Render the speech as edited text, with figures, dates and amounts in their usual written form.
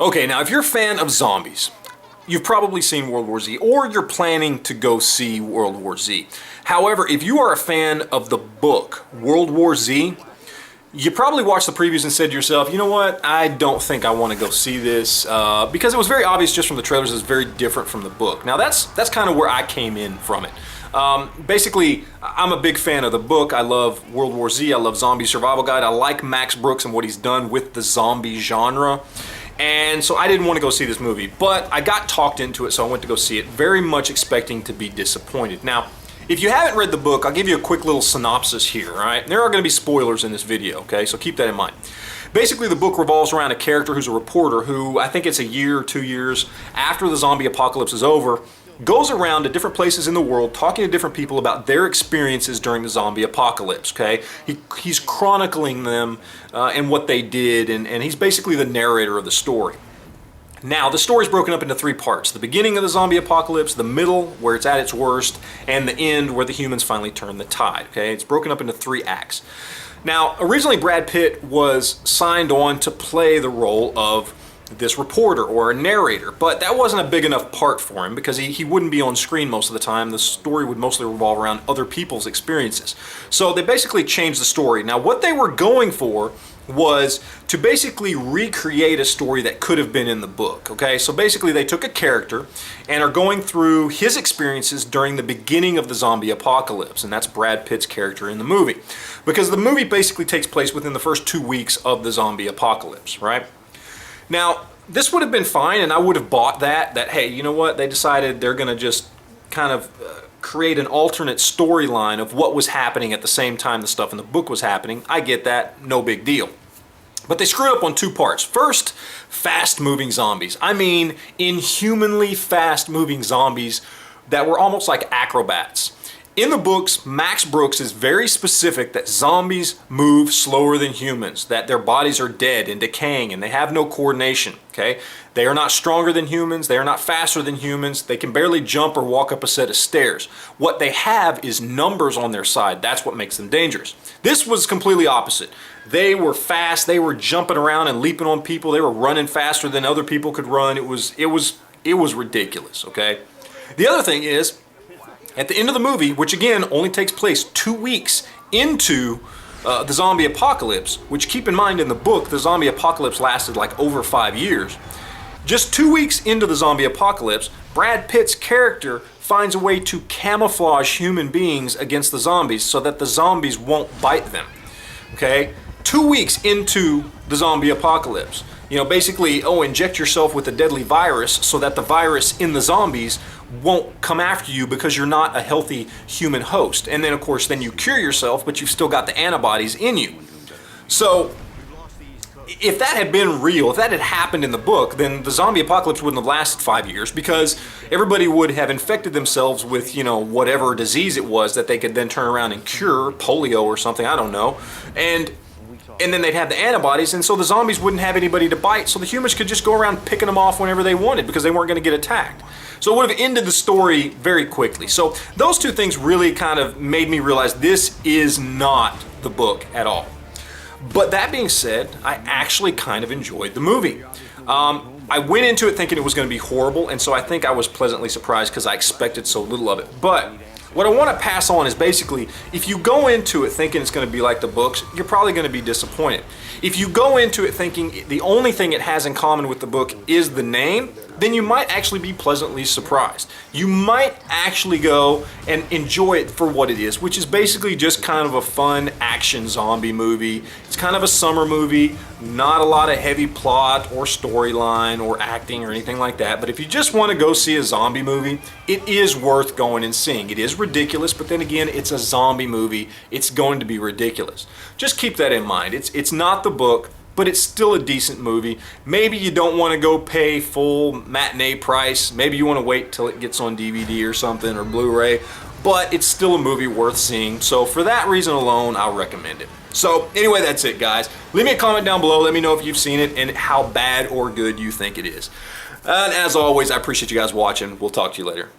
Okay, now if you're a fan of zombies, you've probably seen World War Z, or you're planning to go see World War Z. However, if you are a fan of the book World War Z, you probably watched the previews and said to yourself, you know what, I don't think I want to go see this, because it was very obvious just from the trailers it's very different from the book. Now that's kind of where I came in from it. Basically, I'm a big fan of the book. I love World War Z, I love Zombie Survival Guide, I like Max Brooks and what he's done with the zombie genre. And so I didn't want to go see this movie, but I got talked into it, so I went to go see it, very much expecting to be disappointed. Now, if you haven't read the book, I'll give you a quick little synopsis here, all right? There are going to be spoilers in this video, okay? So keep that in mind. Basically, the book revolves around a character who's a reporter who, I think it's a year or 2 years after the zombie apocalypse is over, goes around to different places in the world talking to different people about their experiences during the zombie apocalypse, okay? He's chronicling them and what they did, and he's basically the narrator of the story. Now, the story's broken up into 3 parts. The beginning of the zombie apocalypse, the middle, where it's at its worst, and the end, where the humans finally turn the tide, okay? It's broken up into 3 acts. Now, originally Brad Pitt was signed on to play the role of this reporter or a narrator, but that wasn't a big enough part for him because he wouldn't be on screen most of the time. The story would mostly revolve around other people's experiences. So they basically changed the story. Now, what they were going for was to basically recreate a story that could have been in the book, okay? So basically they took a character and are going through his experiences during the beginning of the zombie apocalypse, and that's Brad Pitt's character in the movie. Because the movie basically takes place within the first 2 weeks of the zombie apocalypse, right? Now, this would have been fine, and I would have bought that, hey, you know what, they decided they're gonna just kind of create an alternate storyline of what was happening at the same time the stuff in the book was happening. I get that, no big deal. But they screwed up on 2 parts. First, fast-moving zombies. I mean, inhumanly fast-moving zombies that were almost like acrobats. In the books, Max Brooks is very specific that zombies move slower than humans, that their bodies are dead and decaying and they have no coordination, okay? They are not stronger than humans, they are not faster than humans, they can barely jump or walk up a set of stairs. What they have is numbers on their side, that's what makes them dangerous. This was completely opposite. They were fast, they were jumping around and leaping on people, they were running faster than other people could run. It was ridiculous, okay? The other thing is, at the end of the movie, which again only takes place 2 weeks into the zombie apocalypse, which keep in mind in the book, the zombie apocalypse lasted like over 5 years. Just 2 weeks into the zombie apocalypse, Brad Pitt's character finds a way to camouflage human beings against the zombies so that the zombies won't bite them, okay? 2 weeks into the zombie apocalypse. You know, basically, inject yourself with a deadly virus so that the virus in the zombies won't come after you because you're not a healthy human host. And then, of course, then you cure yourself, but you've still got the antibodies in you. So, if that had been real, if that had happened in the book, then the zombie apocalypse wouldn't have lasted 5 years because everybody would have infected themselves with, you know, whatever disease it was that they could then turn around and cure, polio or something, I don't know. And then they'd have the antibodies, and so the zombies wouldn't have anybody to bite, so the humans could just go around picking them off whenever they wanted because they weren't going to get attacked. So it would have ended the story very quickly. So those 2 things really kind of made me realize this is not the book at all. But that being said, I actually kind of enjoyed the movie. I went into it thinking it was going to be horrible, and so I think I was pleasantly surprised because I expected so little of it. But what I want to pass on is basically, if you go into it thinking it's going to be like the books, you're probably going to be disappointed. If you go into it thinking the only thing it has in common with the book is the name, then you might actually be pleasantly surprised. You might actually go and enjoy it for what it is, which is basically just kind of a fun action zombie movie. It's kind of a summer movie, not a lot of heavy plot or storyline or acting or anything like that. But if you just want to go see a zombie movie, it is worth going and seeing. It is ridiculous, but then again, it's a zombie movie. It's going to be ridiculous. Just keep that in mind. It's not the book, but it's still a decent movie. Maybe you don't want to go pay full matinee price. Maybe you want to wait till it gets on DVD or something, or Blu-ray, but it's still a movie worth seeing. So for that reason alone, I'll recommend it. So anyway, that's it, guys. Leave me a comment down below. Let me know if you've seen it and how bad or good you think it is. And as always, I appreciate you guys watching. We'll talk to you later.